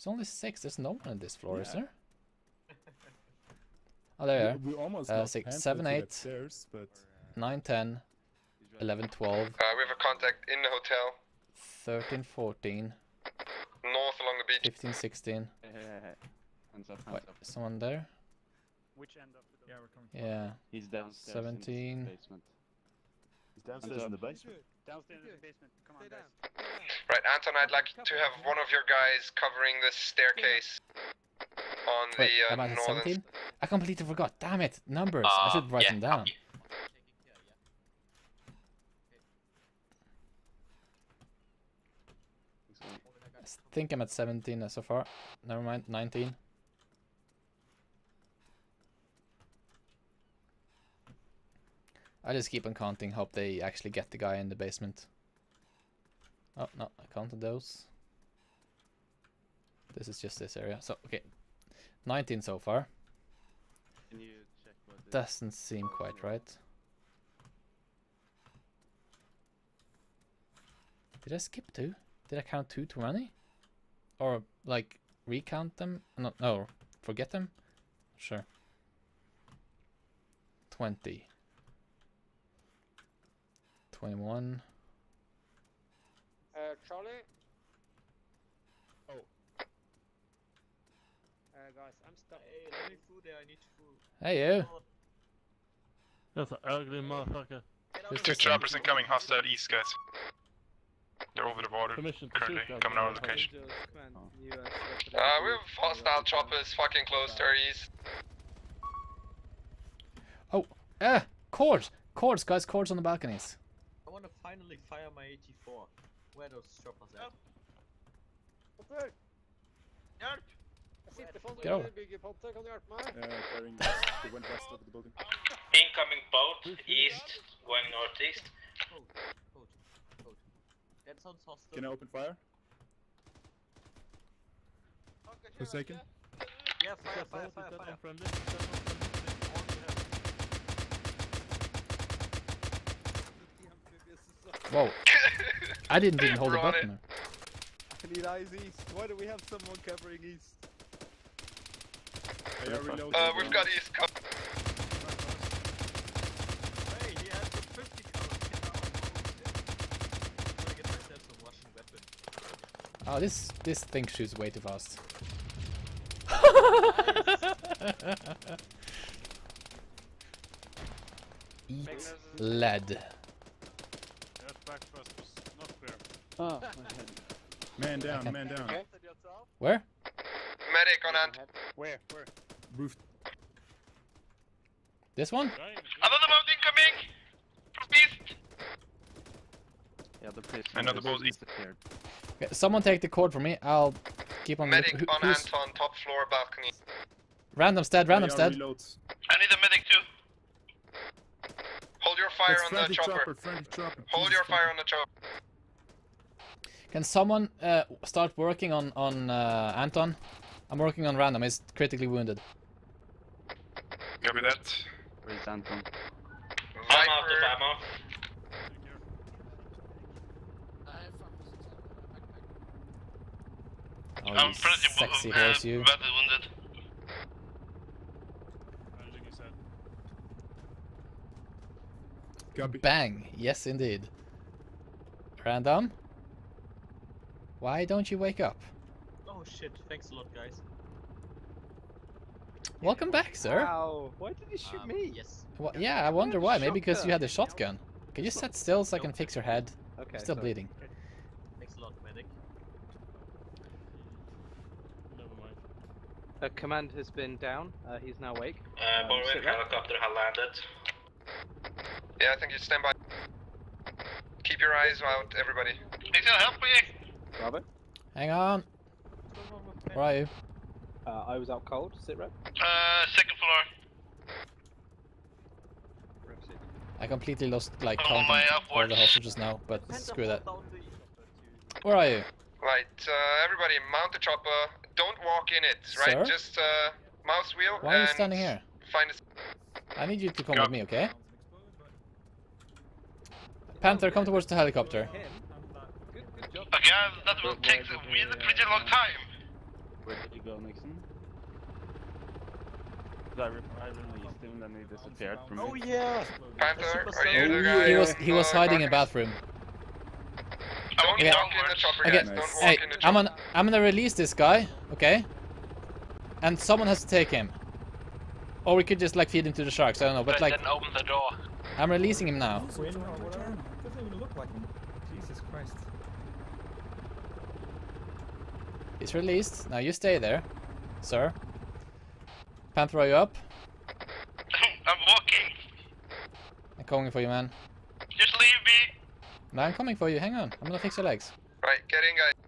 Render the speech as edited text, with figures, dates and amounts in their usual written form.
There's only 6. There's no one on this floor, is there? Oh, there We almost 6, 7, 8, stairs, but 9, 10, 11, 12. We have a contact in the hotel. 13, 14. North along the beach. 15, 16. Hands up, Wait, is someone there? Which end of the... Yeah, we're coming. Yeah. He's downstairs 17. in the basement. he's downstairs in the basement. Downstairs in the basement. Come on, guys. Right, Anton, I'd like to have one of your guys covering the staircase on Wait, the am I at northern... 17? I completely forgot. Damn it. Numbers. I should write them down. I think I'm at 17 so far. Never mind. 19. I just keep on counting. Hope they actually get the guy in the basement. Oh, no. I counted those. This is just this area. So, okay. 19 so far. Can you check what the... Doesn't seem quite right. Did I skip 2? Did I count 2 too many? Or, like, recount them? No, forget them? Sure. 20. 21. Charlie? Oh. Guys, I'm stuck. Hey, let me food there, I need food. Hey, you! That's an ugly motherfucker. Who's Two this choppers incoming, hostile east, guys. They're over the water, Permission to currently, shoot, coming out of location. we have hostile choppers fucking close to our east. Oh! Cords! Cords, guys, cords on the balconies. I want to finally fire my 84. Where are those choppers at? Get over. Carrying gas. They went west of the building. Incoming boat, east, going northeast. Code. That sounds hostile. Can I open fire? Forsaken? Yeah, fire. Unfriendly. Whoa. I didn't even hold the Run button. I need eyes east. Why do we have someone covering east? We've got east cover. Hey, he has a 50 color. I'm gonna get myself a Russian weapon. Oh, this thing shoots way too fast. Eat lead. That back first was not fair. Oh, my head. Man down, man down. Where? Medic on hand. Where? Roof. This one? Another boat incoming! From east! Yeah, the place Another boat east. disappeared. Okay, someone take the cord for me. I'll keep on. Medic on who's- Anton, top floor balcony. Random's dead. Random's dead. Reloads. I need a medic too. Hold your fire That's on the friendly chopper. friendly chopper. Hold Jesus your fire on the chopper. Can someone start working on Anton? I'm working on Random. He's critically wounded. Copy that. Where's Anton? I'm out of ammo. Oh, I'm you pretty sexy horse, you. badly wounded. Managing his head. Copy. Bang! Yes, indeed. Random? Why don't you wake up? Oh shit, thanks a lot, guys. Welcome back, sir. Wow, why did he shoot me? Yes. Well, yeah, I wonder why. Maybe because you had a shotgun. Can you sit still so I can fix your head? Okay. You're still bleeding. Thanks a lot, medic. Never mind. Command has been down. He's now awake. Borwin helicopter has landed. Yeah, I think you stand by. Keep your eyes out, everybody. He's gonna help me! Robert? Hang on. Where are you? I was out cold. Sit rep. Second floor. I completely lost like I'm on my counting all the upwards. hostages now, but screw that. Where are you? Right, everybody, mount the chopper. Don't walk in it, right? Sir? Just mouse wheel. Why are you and standing here? Find a... I need you to come with me, okay? Panther, come towards the helicopter. Okay, that will take a really pretty long time. Where did you go, Nixon? I released him, then he disappeared from me. Oh yeah! Panther, are you the guy? He was hiding in a bathroom. Don't Okay. walk in the chopper, Okay. guys. Don't walk Hey, in the chopper. I'm gonna release this guy, okay? And someone has to take him. Or we could just like feed him to the sharks, I don't know, but like Then open the door. I'm releasing him now. Doesn't even look like him. Jesus Christ. He's released. Now you stay there, sir. Panther, are you up? I'm walking. I'm coming for you, man. Just leave me. No, I'm coming for you. Hang on. I'm gonna fix your legs. Right, get in, guys.